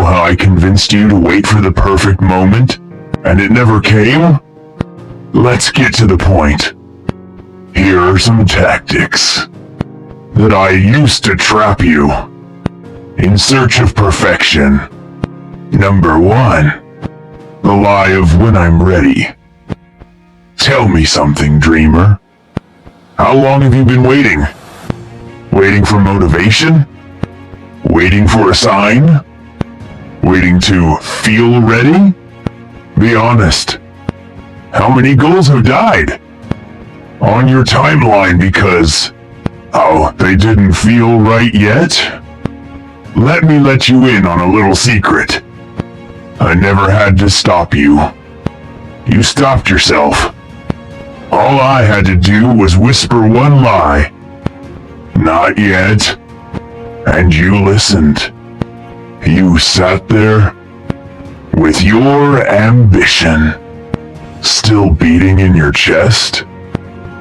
how I convinced you to wait for the perfect moment, and it never came? Let's get to the point. Here are some tactics that I used to trap you in search of perfection. Number 1. The lie of when I'm ready. Tell me something, dreamer. How long have you been waiting? Waiting for motivation? Waiting for a sign? Waiting to feel ready? Be honest. How many goals have died on your timeline because, they didn't feel right yet? Let me let you in on a little secret. I never had to stop you. You stopped yourself. All I had to do was whisper one lie. Not yet. And you listened. You sat there with your ambition still beating in your chest,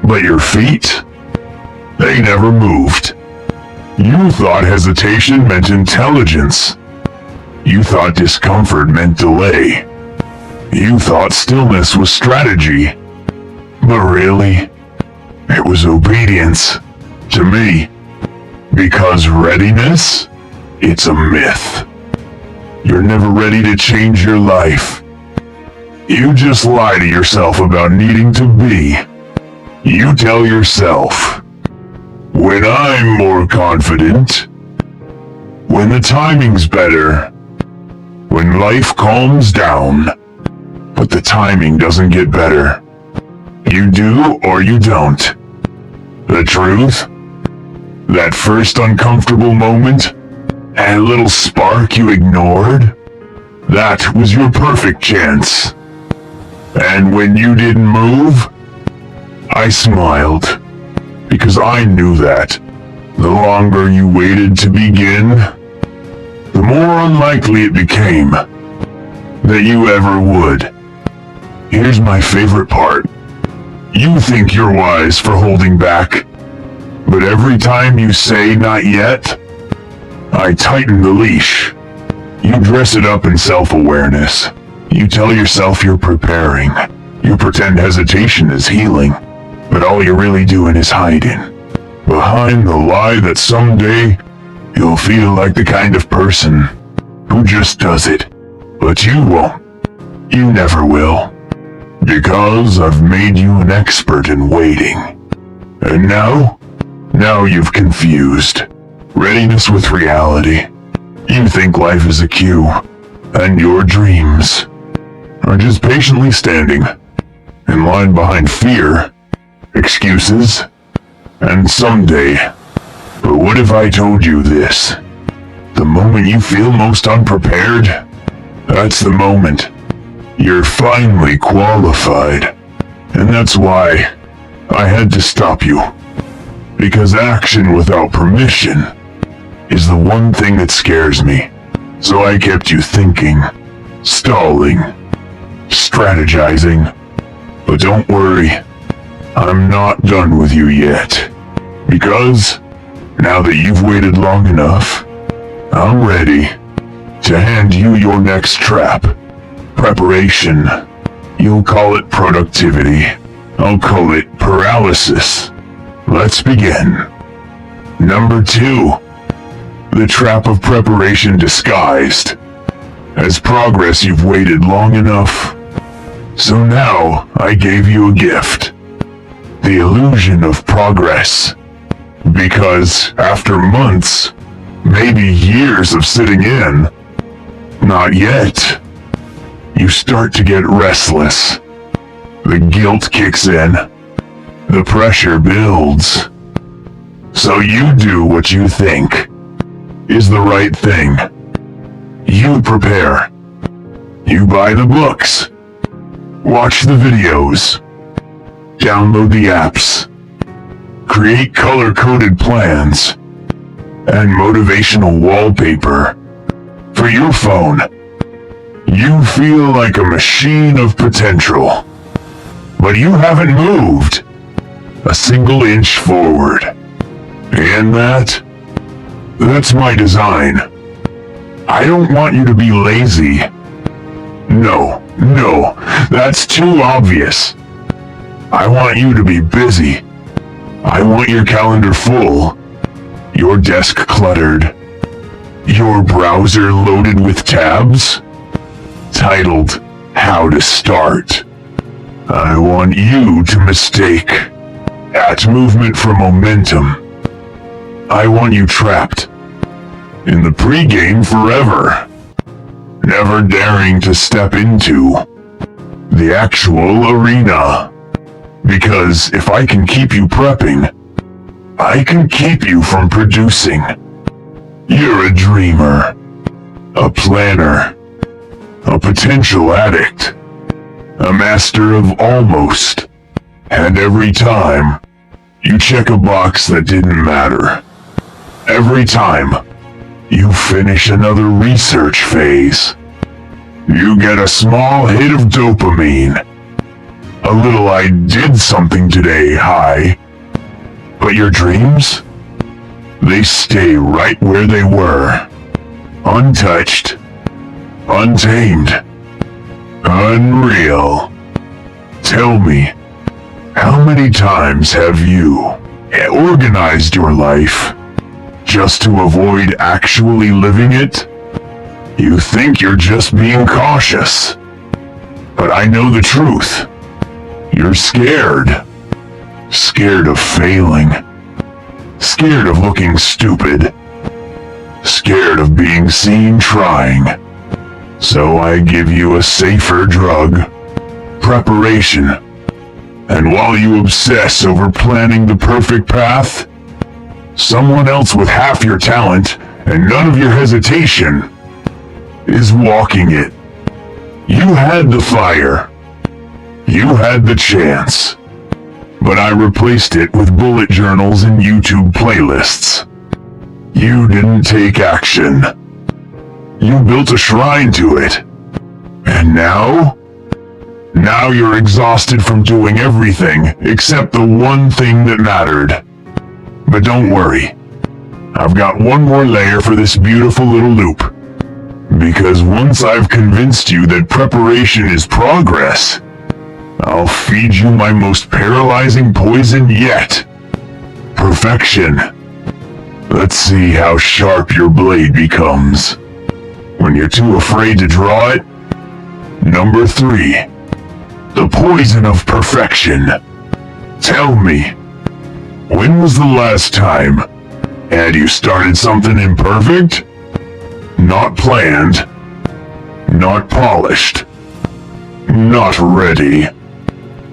but your feet, they never moved. You thought hesitation meant intelligence. You thought discomfort meant delay. You thought stillness was strategy. But really, it was obedience to me. Because readiness, it's a myth. You're never ready to change your life. You just lie to yourself about needing to be. You tell yourself, when I'm more confident, when the timing's better, when life calms down, but the timing doesn't get better. You do or you don't. The truth? That first uncomfortable moment, and a little spark you ignored, that was your perfect chance. And when you didn't move, I smiled, because I knew that the longer you waited to begin, the more unlikely it became that you ever would. Here's my favorite part. You think you're wise for holding back, but every time you say not yet, I tighten the leash. You dress it up in self-awareness. You tell yourself you're preparing. You pretend hesitation is healing, but all you're really doing is hiding behind the lie that someday you'll feel like the kind of person who just does it. But you won't. You never will. Because I've made you an expert in waiting. And now you've confused readiness with reality. You think life is a queue, and your dreams are just patiently standing in line behind fear, excuses, and someday. But what if I told you this? The moment you feel most unprepared, that's the moment you're finally qualified. And that's why I had to stop you. Because action without permission is the one thing that scares me. So I kept you thinking, stalling, strategizing. But don't worry, I'm not done with you yet. Because now that you've waited long enough, I'm ready to hand you your next trap. Preparation. You'll call it productivity. I'll call it paralysis. Let's begin. Number 2. The trap of preparation disguised as progress. You've waited long enough. So now I gave you a gift. The illusion of progress. Because after months, maybe years of sitting in, not yet, you start to get restless. The guilt kicks in. The pressure builds. So you do what you think is the right thing. You prepare. You buy the books. Watch the videos. Download the apps. Create color-coded plans and motivational wallpaper for your phone. You feel like a machine of potential, but you haven't moved a single inch forward. And that's my design. I don't want you to be lazy. No, that's too obvious. I want you to be busy. I want your calendar full, your desk cluttered, your browser loaded with tabs, titled How to Start. I want you to mistake at movement for momentum. I want you trapped in the pregame forever, never daring to step into the actual arena. Because if I can keep you prepping, I can keep you from producing. You're a dreamer, a planner, a potential addict, a master of almost. And every time you check a box that didn't matter, every time you finish another research phase, you get a small hit of dopamine. A little I did something today high. But your dreams? They stay right where they were. Untouched. Untamed. Unreal. Tell me, how many times have you organized your life just to avoid actually living it? You think you're just being cautious. But I know the truth. You're scared. Scared of failing. Scared of looking stupid. Scared of being seen trying. So I give you a safer drug. Preparation. And while you obsess over planning the perfect path, someone else with half your talent and none of your hesitation is walking it. You had the fire. You had the chance. But I replaced it with bullet journals and YouTube playlists. You didn't take action. You built a shrine to it. And now? Now you're exhausted from doing everything except the one thing that mattered. But don't worry. I've got one more layer for this beautiful little loop. Because once I've convinced you that preparation is progress, I'll feed you my most paralyzing poison yet. Perfection. Let's see how sharp your blade becomes when you're too afraid to draw it. Number 3. The poison of perfection. Tell me, when was the last time had you started something imperfect? Not planned. Not polished. Not ready.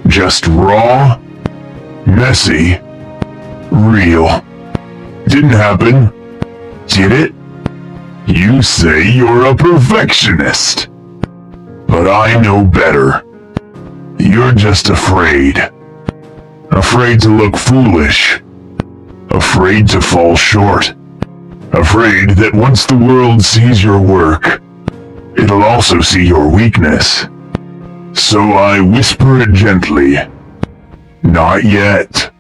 Just raw, messy, real. Didn't happen, did it? You say you're a perfectionist. But I know better. You're just afraid. Afraid to look foolish. Afraid to fall short. Afraid that once the world sees your work, it'll also see your weakness. So I whisper it gently. Not yet.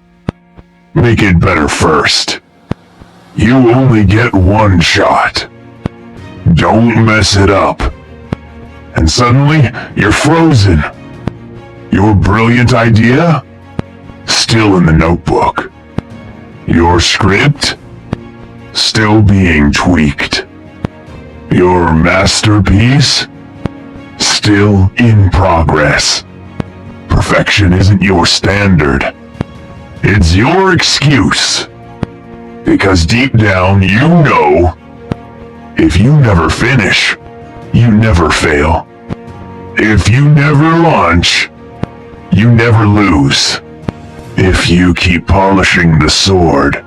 Make it better first. You only get one shot. Don't mess it up. And suddenly, you're frozen. Your brilliant idea? Still in the notebook. Your script? Still being tweaked. Your masterpiece? Still in progress. Perfection isn't your standard. It's your excuse. Because deep down you know, if you never finish, you never fail. If you never launch, you never lose. If you keep polishing the sword,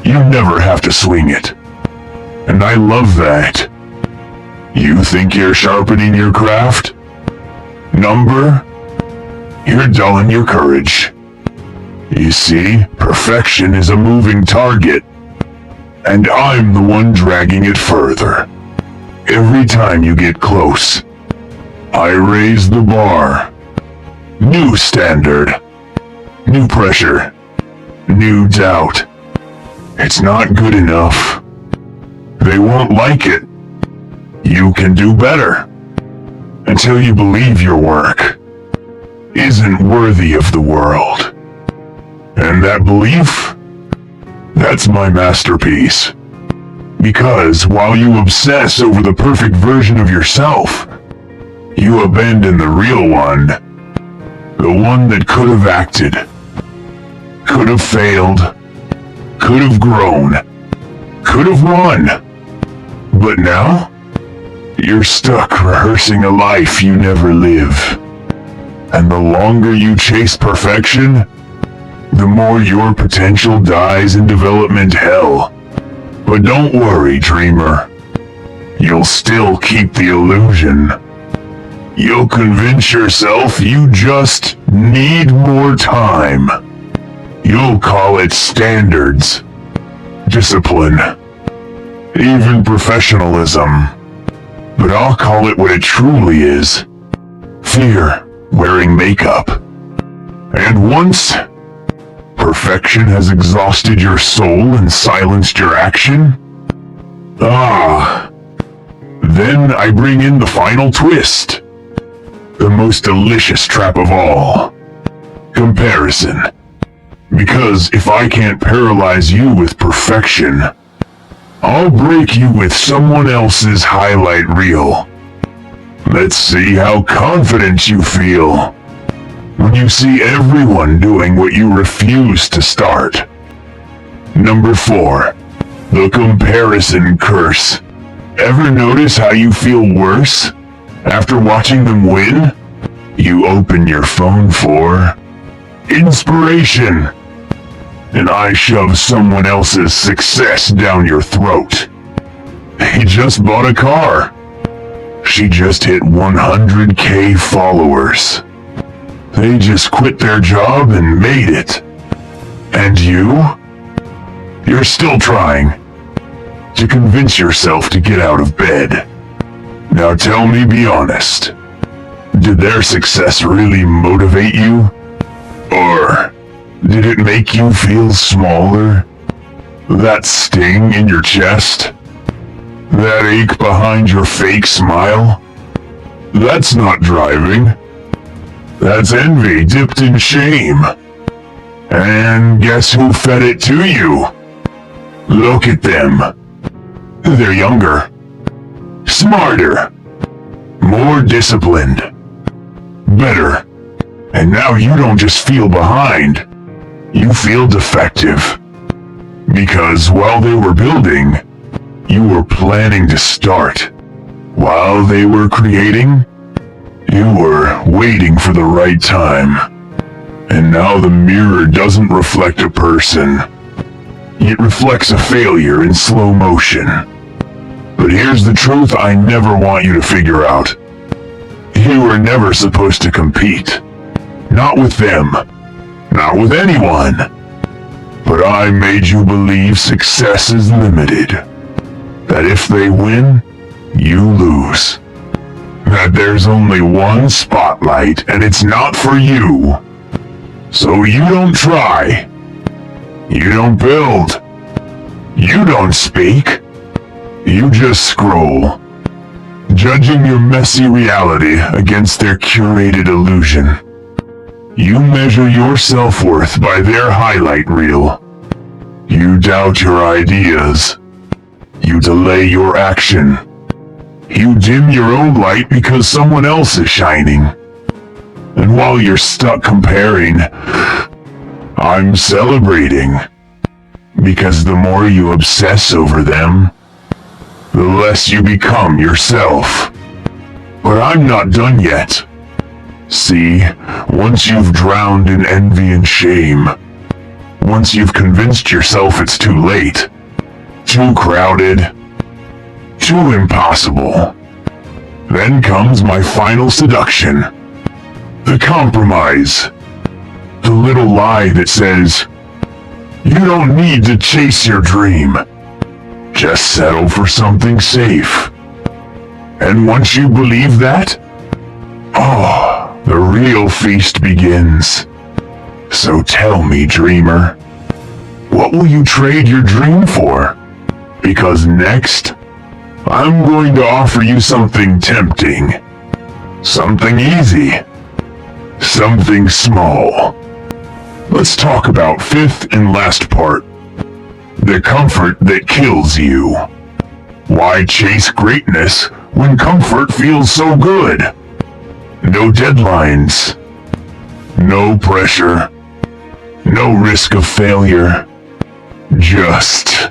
you never have to swing it. And I love that. You think you're sharpening your craft? Number? You're dulling your courage. You see, perfection is a moving target. And I'm the one dragging it further. Every time you get close, I raise the bar. New standard. New pressure. New doubt. It's not good enough. They won't like it. you can do better. Until you believe your work isn't worthy of the world. And that belief, that's my masterpiece. Because while you obsess over the perfect version of yourself, you abandon the real one. The one that could have acted, could have failed, could have grown, could have won. But now, you're stuck rehearsing a life you never live. And the longer you chase perfection, the more your potential dies in development hell. But don't worry, dreamer. You'll still keep the illusion. You'll convince yourself you just need more time. You'll call it standards, discipline, even professionalism. But I'll call it what it truly is. Fear wearing makeup. And once perfection has exhausted your soul and silenced your action, then I bring in the final twist. The most delicious trap of all. Comparison. Because if I can't paralyze you with perfection, I'll break you with someone else's highlight reel. Let's see how confident you feel when you see everyone doing what you refuse to start. Number 4. The comparison curse. Ever notice how you feel worse after watching them win? You open your phone for inspiration, and I shove someone else's success down your throat. He just bought a car. She just hit 100K followers. They just quit their job and made it. And you're still trying to convince yourself to get out of bed. Now tell me, be honest. Did their success really motivate you? Or did it make you feel smaller? That sting in your chest? That ache behind your fake smile? That's not driving. That's envy dipped in shame. And guess who fed it to you? Look at them. They're younger, smarter, more disciplined, better. And now you don't just feel behind, you feel defective. Because while they were building, you were planning to start. While they were creating, you were waiting for the right time. And now the mirror doesn't reflect a person. It reflects a failure in slow motion. But here's the truth I never want you to figure out. You were never supposed to compete. Not with them. Not with anyone. But I made you believe success is limited. That if they win, you lose. That there's only one spotlight and it's not for you. So you don't try. You don't build. You don't speak. You just scroll, judging your messy reality against their curated illusion. You measure your self-worth by their highlight reel. You doubt your ideas. You delay your action. You dim your own light because someone else is shining. And while you're stuck comparing, I'm celebrating. Because the more you obsess over them, the less you become yourself. But I'm not done yet. See, once you've drowned in envy and shame, once you've convinced yourself it's too late, too crowded, too impossible, then comes my final seduction. The compromise. The little lie that says, you don't need to chase your dream. Just settle for something safe. And once you believe that, the real feast begins. So tell me, dreamer, what will you trade your dream for? Because next, I'm going to offer you something tempting. Something easy. Something small. Let's talk about fifth and last part. The comfort that kills you. Why chase greatness when comfort feels so good? No deadlines. No pressure. No risk of failure. Just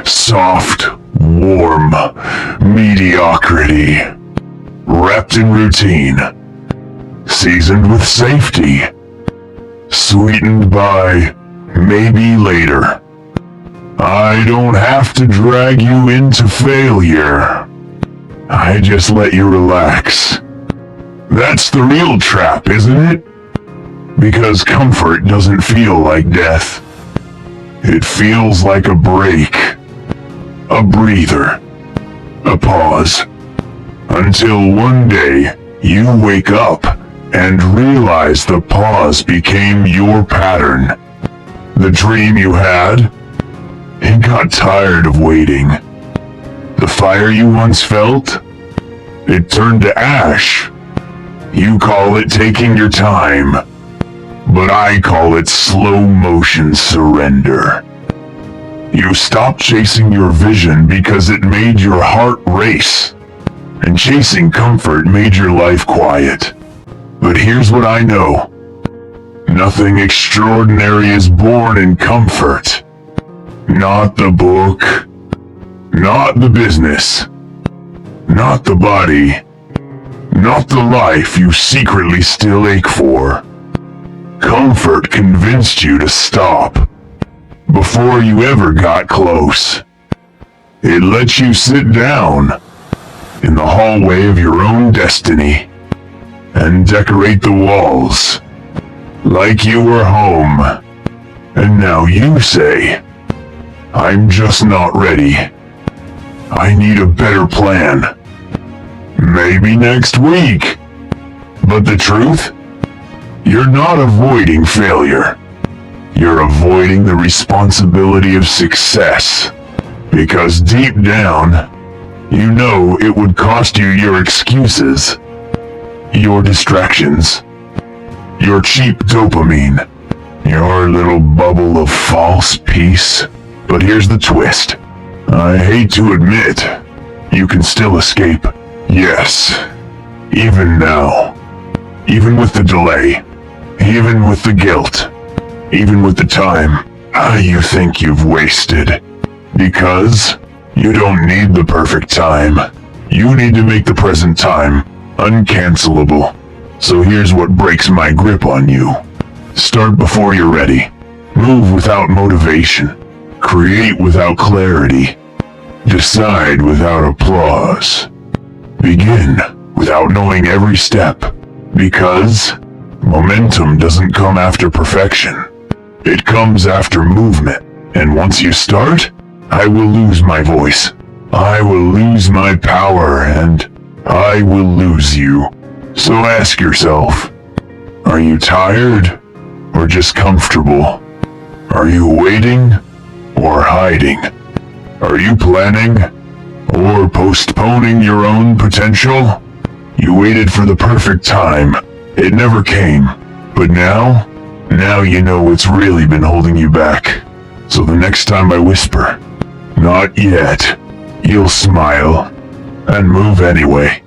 soft, warm mediocrity. Wrapped in routine. Seasoned with safety. Sweetened by maybe later. I don't have to drag you into failure. I just let you relax. That's the real trap, isn't it? Because comfort doesn't feel like death. It feels like a break. A breather. A pause. Until one day, you wake up and realize the pause became your pattern. The dream you had, it got tired of waiting. The fire you once felt, it turned to ash. You call it taking your time, but I call it slow motion surrender. You stopped chasing your vision because it made your heart race, and chasing comfort made your life quiet. But here's what I know. Nothing extraordinary is born in comfort. Not the book, not the business, not the body, not the life you secretly still ache for. Comfort convinced you to stop before you ever got close. It let you sit down in the hallway of your own destiny and decorate the walls like you were home. And now you say, I'm just not ready. I need a better plan. Maybe next week. But the truth? You're not avoiding failure. You're avoiding the responsibility of success. Because deep down, you know it would cost you your excuses, your distractions, your cheap dopamine, your little bubble of false peace. But here's the twist. I hate to admit, you can still escape. Yes, even now. Even with the delay. Even with the guilt. Even with the time you think you've wasted. Because you don't need the perfect time. You need to make the present time uncancelable. So here's what breaks my grip on you. Start before you're ready. Move without motivation. Create without clarity. Decide without applause. Begin without knowing every step. Because momentum doesn't come after perfection. It comes after movement. And once you start, I will lose my voice. I will lose my power, and I will lose you. So ask yourself, are you tired or just comfortable? Are you waiting or hiding? Are you planning or postponing your own potential? You waited for the perfect time. It never came. But now you know what's really been holding you back. So the next time I whisper, not yet, you'll smile and move anyway.